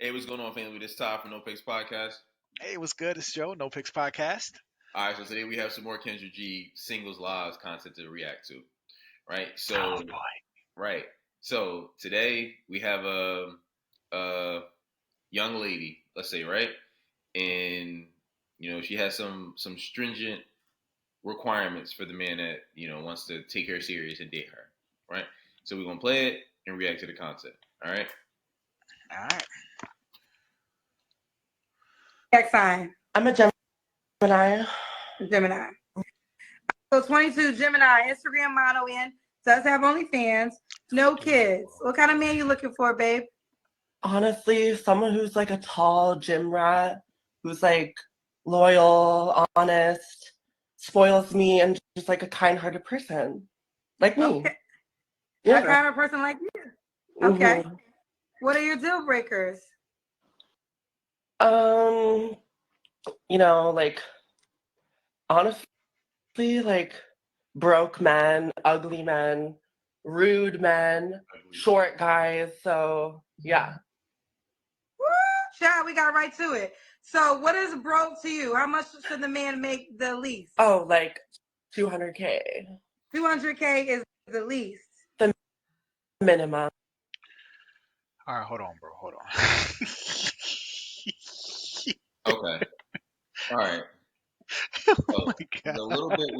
Hey, what's going on, family? This is Todd from No Picks Podcast. Hey, what's good? It's Joe, No Picks Podcast. All right, so today we have some more Kendra G singles lives content to react to, right? So, Oh boy. right. So today we have a young lady, let's say, right, and she has some stringent requirements for the man that wants to take her serious and date her, right? So we're gonna play it and react to the content. All right. All right. Next sign. I'm a Gemini. Gemini. So 22 Gemini, Instagram model in, does have OnlyFans, no kids. What kind of man you looking for, babe? Honestly, someone who's like a tall gym rat, who's like loyal, honest, spoils me, and just like a kind-hearted person, like me. Okay. Yeah. A kind of person like you. Okay. Mm-hmm. What are your deal breakers? Like honestly, like broke men, ugly men, rude men, short guys. So yeah. Woo! Child, we got right to it. So what is broke to you? How much should the man make the least? Oh, like $200K. $200K is the least. The minimum. All right, hold on, bro. Hold on. Okay. All right. Oh my God. The little bit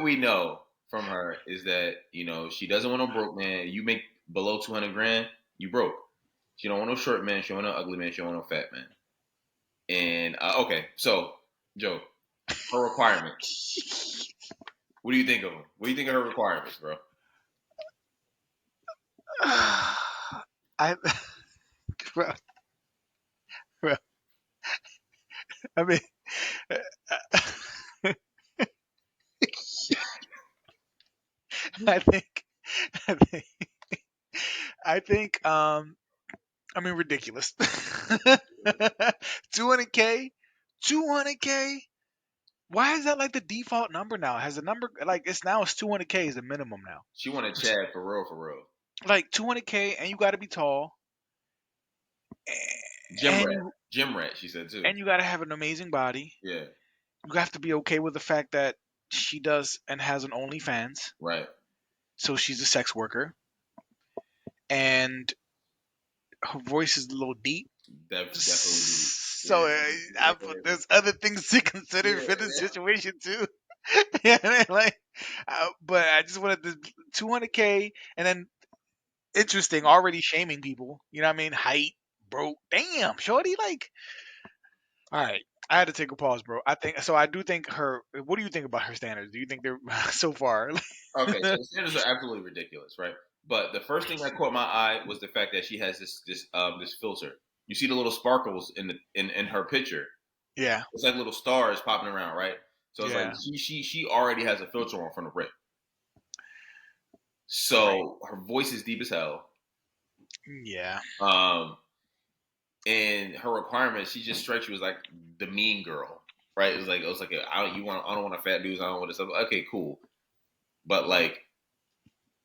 we know from her is that she doesn't want no broke man. You make below 200 grand, you broke. She don't want no short man. She don't want no ugly man. She don't want no fat man. And okay, so Joe, her requirements. What do you think of them? What do you think of her requirements, bro? Bro. I mean, I mean, ridiculous. 200K. Why is that like the default number now? Has the number like it's 200K is the minimum now? She wanted Chad for real. Like 200K, and you got to be tall. Gym rat, she said too. And you got to have an amazing body. Yeah. You have to be okay with the fact that she does and has an OnlyFans. Right. So she's a sex worker. And her voice is a little deep. Definitely deep. So there's other things to consider for this situation too. But I just wanted this 200K, and then interesting, already shaming people. You know what I mean? Height, broke. Damn, shorty, like. All right, I had to take a pause, bro. I do think her. What do you think about her standards? Do you think they're so far? Okay, so the standards are absolutely ridiculous, right? But the first thing that caught my eye was the fact that she has this filter. You see the little sparkles in her picture. Yeah, it's like little stars popping around, right? So it's like she already has a filter on from the rip. So her voice is deep as hell. Yeah. And her requirements, she just strikes you as like the mean girl, right? It was like I don't want a fat dude. I don't want this. Okay, cool. But like,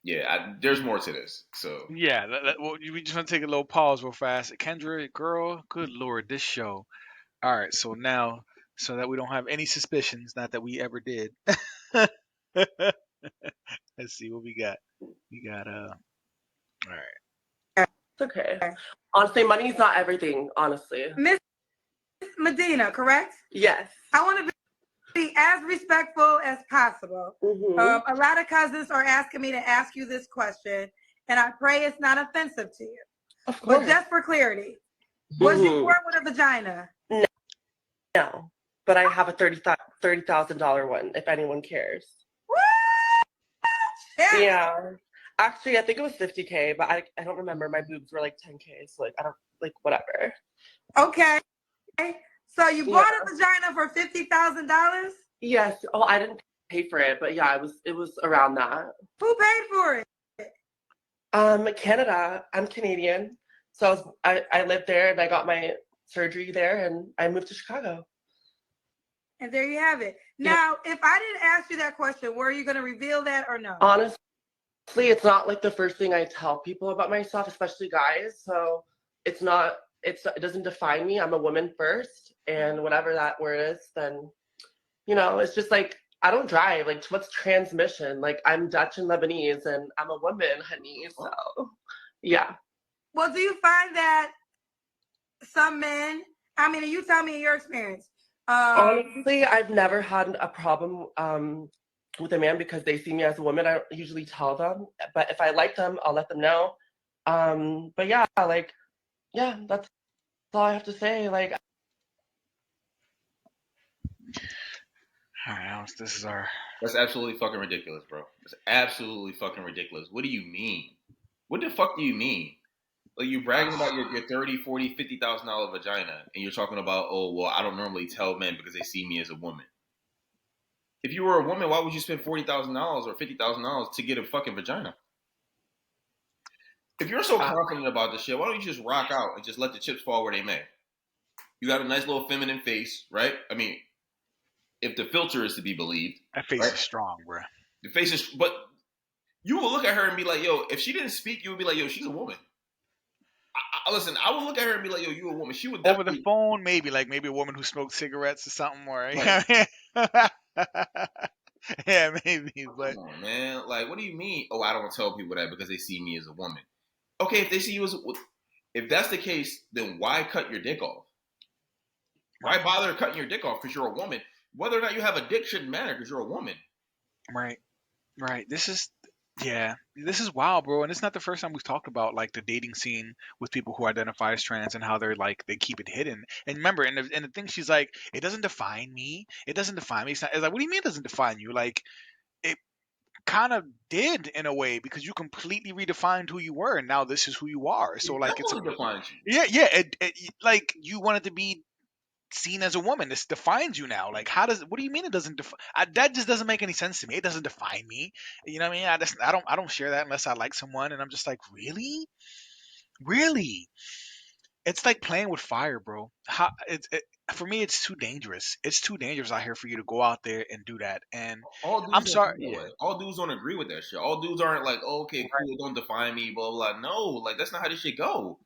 yeah, there's more to this. So yeah, we just want to take a little pause real fast. Kendra, girl, good Lord, this show. All right, so now, so that we don't have any suspicions, not that we ever did. Let's see what we got. We got all right. It's okay. Honestly, money's not everything, honestly. Miss Medina, correct? Yes. I want to be as respectful as possible. Mm-hmm. A lot of cousins are asking me to ask you this question, and I pray it's not offensive to you. Of course. But just for clarity, was you born with a vagina? No, but I have a $30,000 one, if anyone cares. What? Yeah. Actually, I think it was $50K, but I don't remember. My boobs were like $10K, so like I don't whatever. Okay. So you bought a vagina for $50,000? Yes. Oh, I didn't pay for it, but yeah, it was around that. Who paid for it? Canada. I'm Canadian, so I lived there and I got my surgery there, and I moved to Chicago. And there you have it. Now, if I didn't ask you that question, were you going to reveal that or no? Honestly, It's not like the first thing I tell people about myself, especially guys. So it doesn't define me. I'm a woman first, and whatever that word is, then it's just like I don't drive. Like, what's transmission? Like, I'm Dutch and Lebanese, and I'm a woman, honey. So yeah. Well, do you find that some men? I mean, you tell me your experience. Honestly, I've never had a problem with a man because they see me as a woman. I don't usually tell them, but if I like them, I'll let them know. But yeah, that's all I have to say. Like, All right, this is our. That's absolutely fucking ridiculous, bro. That's absolutely fucking ridiculous. What do you mean? What the fuck do you mean? Like, you're bragging about your $30, $40, $50,000 vagina, and you're talking about, oh, well, I don't normally tell men because they see me as a woman. If you were a woman, why would you spend $40,000 or $50,000 to get a fucking vagina? If you're so confident about this shit, why don't you just rock out and just let the chips fall where they may? You got a nice little feminine face, right? I mean, if the filter is to be believed. That face right? is strong, bro. The face is, but you will look at her and be like, yo, if she didn't speak, you would be like, yo, she's a woman. Listen, I would look at her and be like, yo, you a woman. She would definitely. Over the phone, maybe a woman who smoked cigarettes or something, or Right. yeah, maybe. But come on, man, like, what do you mean? Oh, I don't tell people that because they see me as a woman. Okay, if they see you if that's the case, then why cut your dick off? Why bother cutting your dick off? Because you're a woman. Whether or not you have a dick shouldn't matter because you're a woman. Right. This is wild, bro. And it's not the first time we've talked about like the dating scene with people who identify as trans and how they're like they keep it hidden. And remember, and the thing she's like, it doesn't define me. It doesn't define me. It's like, what do you mean it doesn't define you? Like, it kind of did in a way because you completely redefined who you were, and now this is who you are. So like, it's defines you. yeah. Like you wanted to be seen as a woman. This defines you now. Like, what do you mean it doesn't that just doesn't make any sense to me. It doesn't define me. You know what I mean? I don't share that unless I like someone, and I'm just like, really. It's like playing with fire, bro. For me, it's too dangerous. It's too dangerous out here for you to go out there and do that. And all dudes I'm sorry, all dudes don't agree with that shit. All dudes aren't like, oh, okay, cool, don't define me, blah blah. No, like that's not how this shit go.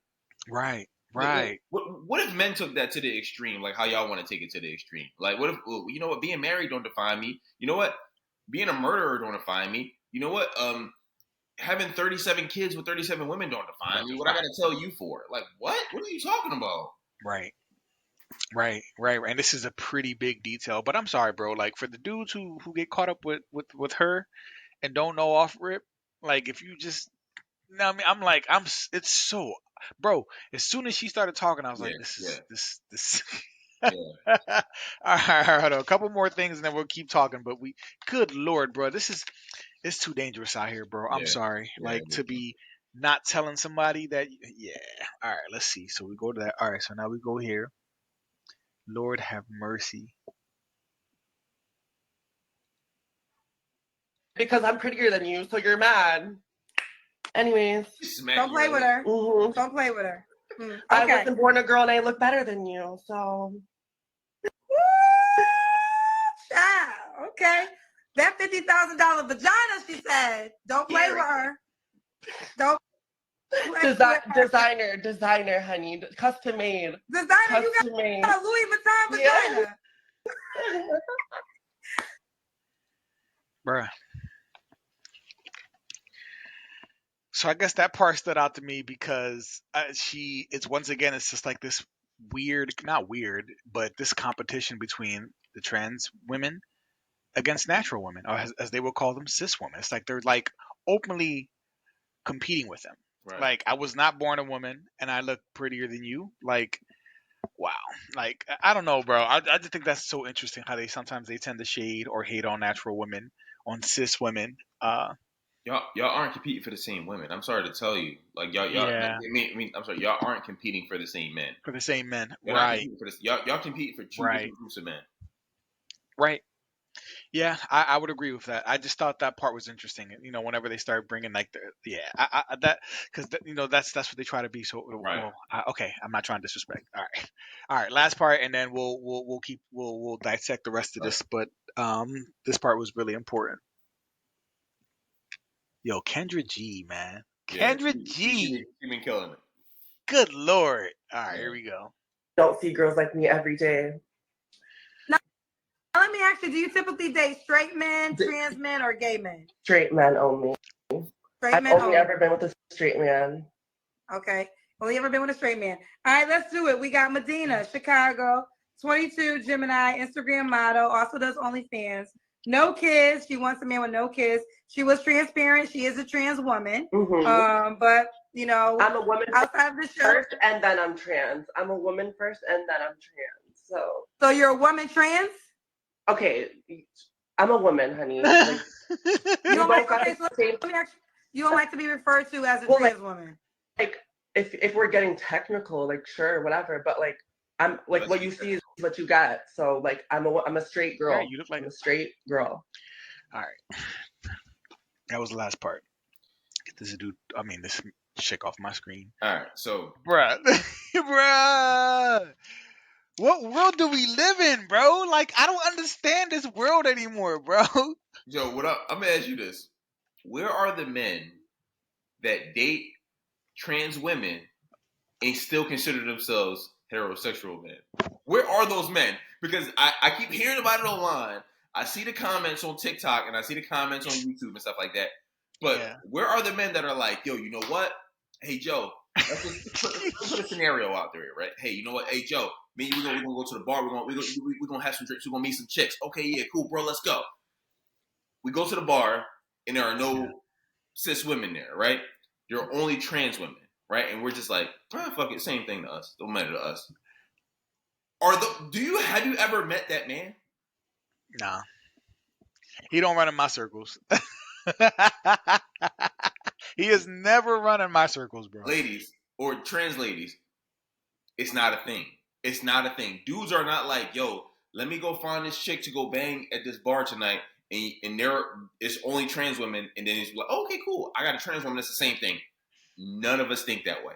Right. Like, what if men took that to the extreme? Like how y'all want to take it to the extreme? Like what if you know what? Being married don't define me. You know what? Being a murderer don't define me. You know what? Having 37 kids with 37 women don't define me. What I gotta tell you for? Like what? What are you talking about? Right. And this is a pretty big detail, but I'm sorry, bro. Like for the dudes who get caught up with her and don't know off rip, like if you just, I mean, it's so, bro. As soon as she started talking, I was like, this. Yeah. All right, a couple more things and then we'll keep talking. But good Lord, bro, it's too dangerous out here, bro. I'm sorry, like to be not telling somebody that. Yeah. All right, let's see. So we go to that. All right, so now we go here. Lord have mercy. because I'm prettier than you, so you're mad. Anyways. Don't play with her. Mm-hmm. Don't play with her. Okay. I wasn't born a girl and I look better than you, so. Okay. That $50,000 vagina, she said. Don't play with her. Don't. Designer, honey. Custom made. Designer, you got a Louis Vuitton vagina. Bruh. So I guess that part stood out to me because it's once again, it's just like this not weird, but this competition between the trans women against natural women, or as they will call them, cis women. It's like they're like openly competing with them. Right. Like, I was not born a woman and I look prettier than you. Like, wow. Like, I don't know, bro. I just think that's so interesting how sometimes they tend to shade or hate on natural women, on cis women. Y'all aren't competing for the same women. I'm sorry to tell you. Like y'all yeah. I mean, I'm sorry, y'all aren't competing for the same men. For the same men. You're right. Y'all competing for two different groups of men. Right. Yeah, I would agree with that. I just thought that part was interesting. You know, whenever they start bringing like that because that's what they try to be. So right. Okay, I'm not trying to disrespect. All right. Last part, and then we'll dissect the rest of this. But this part was really important. Yo, Kendra G, man. Yeah, Kendra she G. been killing it. Good Lord. All right, Yeah. here we go. Don't see girls like me every day. Now, let me ask you, do you typically date straight men, trans men, or gay men? Straight men only. Straight I've men only only. ever been with a straight man. Okay. Only ever been with a straight man. All right, let's do it. We got Medina, Chicago, 22, Gemini, Instagram model, also does OnlyFans. No kids. She wants a man with no kids. She was transparent. She is a trans woman. But you know, I'm a woman outside of the show, first, and then I'm trans. I'm a woman first, and then I'm trans. So you're a woman trans? Okay, I'm a woman, honey. Like You don't like got okay, the so same. you don't like to be referred to as a trans woman. Like if we're getting technical, like sure, whatever. But like I'm like what you see is what you get. So like I'm a straight girl. Yeah, you look like I'm a straight girl. All right. That was the last part. Get this dude, this chick off my screen. All right, so Bruh. Bruh. What world do we live in, bro? Like, I don't understand this world anymore, bro. Joe, what up? I'm gonna ask you this: where are the men that date trans women and still consider themselves heterosexual men? Where are those men? Because I keep hearing about it online. I see the comments on TikTok and I see the comments on YouTube and stuff like that. But where are the men that are like, yo, you know what? Hey, Joe, let's just put a scenario out there, right? Hey, you know what? Hey, Joe, me and we're gonna go to the bar. We're gonna have some drinks. We're gonna meet some chicks. Okay, yeah, cool, bro. Let's go. We go to the bar and there are no cis women there, right? There are only trans women, right? And we're just like, fuck it, same thing to us. Don't matter to us. Have you ever met that man? Nah. He don't run in my circles. He has never run in my circles, bro. Ladies or trans ladies, it's not a thing. It's not a thing. Dudes are not like, yo, let me go find this chick to go bang at this bar tonight, and there it's only trans women, and then it's like, okay, cool, I got a trans woman. That's the same thing. None of us think that way.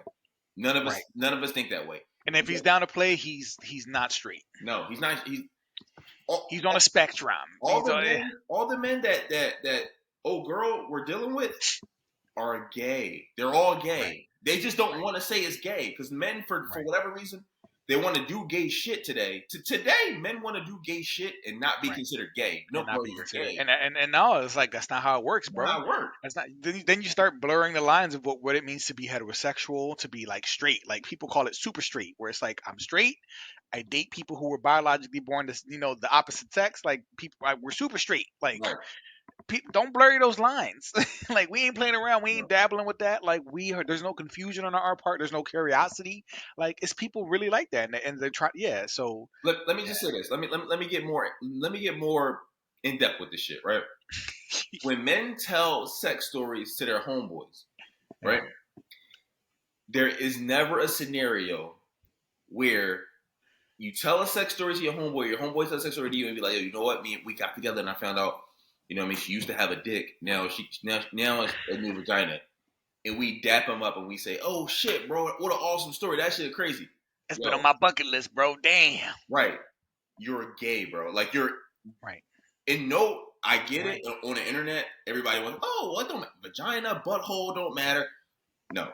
None of us think that way. And if he's down to play, he's not straight. No, he's not. He's on a spectrum. All the men that old girl we're dealing with are gay. They're all gay. Right. They just don't want to say it's gay because men, for whatever reason, they want to do gay shit today. Today, men want to do gay shit and not be considered gay. No, bro, you're gay. And no, it's like that's not how it works, bro. That's not how it works. That's not. Then you start blurring the lines of what it means to be heterosexual, to be like straight. Like people call it super straight, where it's like I'm straight. I date people who were biologically born to, the opposite sex. Like people, we're super straight. Like. Right. People, don't blur those lines. Like we ain't playing around. We ain't dabbling with that. Like there's no confusion on our part. There's no curiosity. Like it's people really like that, and they're trying. Yeah. So let me just say this. Let me get more. Let me get more in depth with this shit. Right. When men tell sex stories to their homeboys, right? There is never a scenario where you tell a sex story to your homeboy tells a sex story to you, and be like, yo, you know what? We got together, and I found out. You know what I mean? She used to have a dick. Now it's a new vagina. And we dap him up and we say, oh, shit, bro. What an awesome story. That shit crazy. That's been on my bucket list, bro. Damn. Right. You're gay, bro. Like, you're... Right. And no, I get it. On the internet, everybody wants, oh, what don't... Vagina, butthole don't matter. No.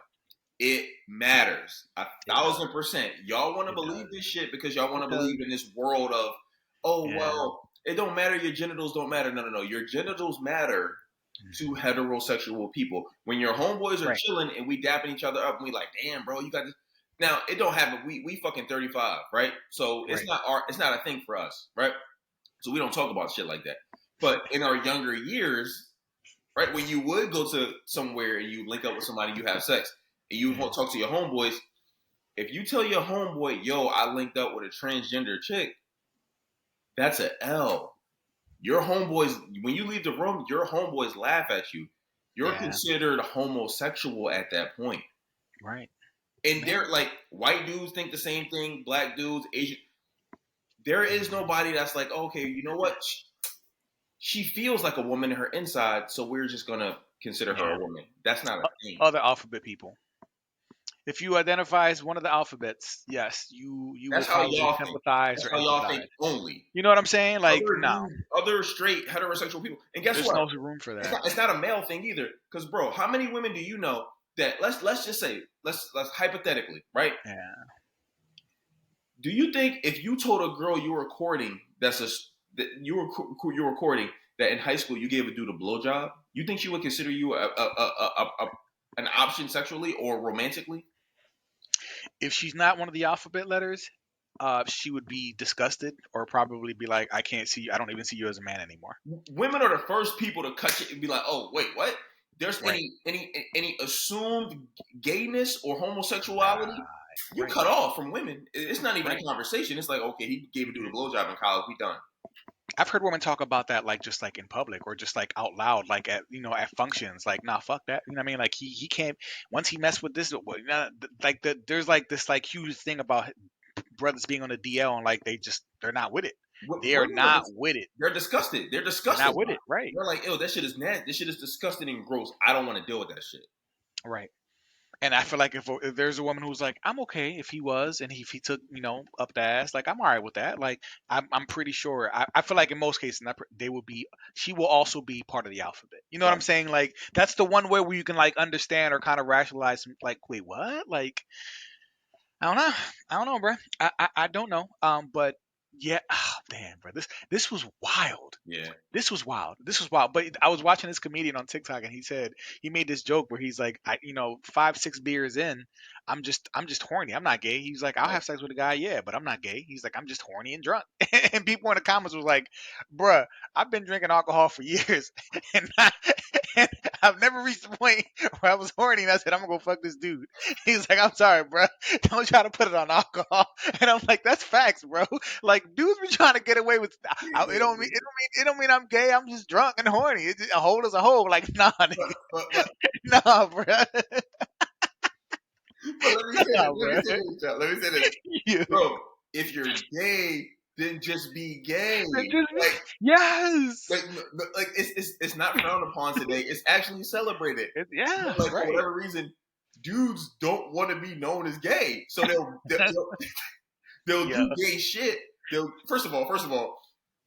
It matters. 1,000%. Y'all want to believe this shit because y'all want to believe in this world of, well... It don't matter. Your genitals don't matter. No. Your genitals matter to heterosexual people. When your homeboys are chilling and we dapping each other up and we like, damn, bro, you got this. Now it don't happen. We fucking 35, right? So it's not a thing for us, right? So we don't talk about shit like that. But in our younger years, right, when you would go to somewhere and you link up with somebody, you have sex, and you talk to your homeboys. If you tell your homeboy, yo, I linked up with a transgender chick. That's an L. Your homeboys, when you leave the room, your homeboys laugh at you. You're considered homosexual at that point. Right. And they're like, white dudes think the same thing, black dudes, Asian. There is nobody that's like, okay, you know what? She feels like a woman in her inside, so we're just going to consider her a woman. That's not a thing. Other alphabet people. If you identify as one of the alphabets, yes, you That's will how probably y'all think. sympathize That's or how y'all empathize. think only. You know what I'm saying? Like, Other no, dudes, other straight heterosexual people, and guess there's what? no room for that. It's not a male thing either. Because bro, how many women do you know that let's just say let's hypothetically, right? Yeah. Do you think if you told a girl you were courting that you were courting that in high school you gave a dude a blowjob, you think she would consider you an option sexually or romantically? If she's not one of the alphabet letters, she would be disgusted or probably be like, I can't see you. I don't even see you as a man anymore. Women are the first people to cut you and be like, "Oh, wait, what? There's Right. any assumed gayness or homosexuality? You Right. cut off from women. It's not even Right. a conversation. It's like, okay, he gave a dude a blowjob in college. We done." I've heard women talk about that like just like in public or just like out loud, like at at functions. Like, nah, fuck that. You know what I mean? Like he can't once he messed with this. Like there's like this like huge thing about brothers being on the DL and like they're not with it. They are Women not with it. they're disgusted. They're They're disgusted. not with it. Right. They're like, "Ew, that shit is nasty. This shit is disgusting and gross. I don't want to deal with that shit." Right. And I feel like if there's a woman who's like, I'm okay if he was and if he took, up the ass, like I'm all right with that. Like I'm pretty sure. I feel like in most cases they will be. She will also be part of the alphabet. You know what I'm Right. saying? Like that's the one way where you can like understand or kind of rationalize. Like, wait, what? Like I don't know, bro. I don't know. But yeah, oh, damn, bro. This was wild. Yeah. This was wild. This was wild. But I was watching this comedian on TikTok, and he made this joke where he's like, 5, 6 beers in, I'm just horny. I'm not gay. He's like, I'll Right. have sex with a guy, yeah, but I'm not gay. He's like, I'm just horny and drunk. And people in the comments was like, bruh, I've been drinking alcohol for years, and, and I've never reached the point where I was horny and I said, I'm gonna go fuck this dude. He's like, I'm sorry, bruh. Don't try to put it on alcohol. And I'm like, that's facts, bro. Like dudes be trying to get away with. It don't mean I'm gay. I'm just drunk and horny. A hole is a hole. Like nah, nigga. But Nah, bro. let me say this. Nah, Let me bro. say this, Joe. Let me say this, Yeah. bro. If you're gay, then just be gay. Like, Yes. like it's not frowned upon today. It's actually celebrated. Yeah. But like Right. for whatever reason, dudes don't want to be known as gay, so they'll Yeah. do gay shit. They'll first of all,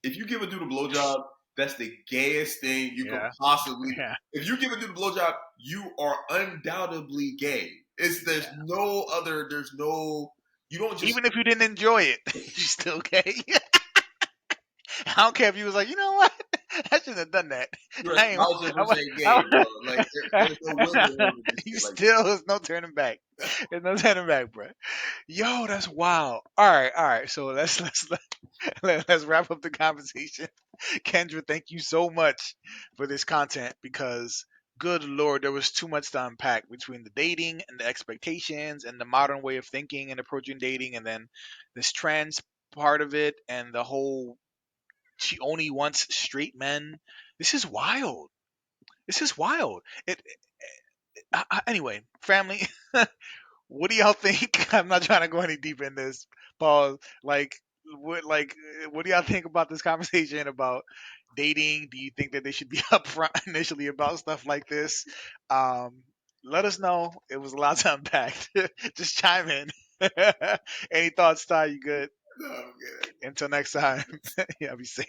if you give a dude a blowjob, that's the gayest thing you Yeah. could possibly. Yeah. If you give a dude a blowjob, you are undoubtedly gay. There's no other. There's no. You don't just. Even if you didn't enjoy it, you still gay. I don't care if you was like, you know what? I shouldn't have done that. You're I ain't. 1,000% gay, bro. Like there's no wiggle room with this You shit. Like, still, there's no turning back. There's no turning back, bro. Yo, that's wild. All right. So let's wrap up the conversation. Kendra, thank you so much for this content because good lord, there was too much to unpack between the dating and the expectations and the modern way of thinking and approaching dating, and then this trans part of it and the whole she only wants straight men. This is wild. This is wild. Anyway, family. What do y'all think? I'm not trying to go any deeper in this. Paul, what do y'all think about this conversation about dating? Do you think that they should be upfront initially about stuff like this? Let us know. It was a lot to unpack. Just chime in. Any thoughts, Ty? You good? no, I'm good. Until next time. Yeah, be safe.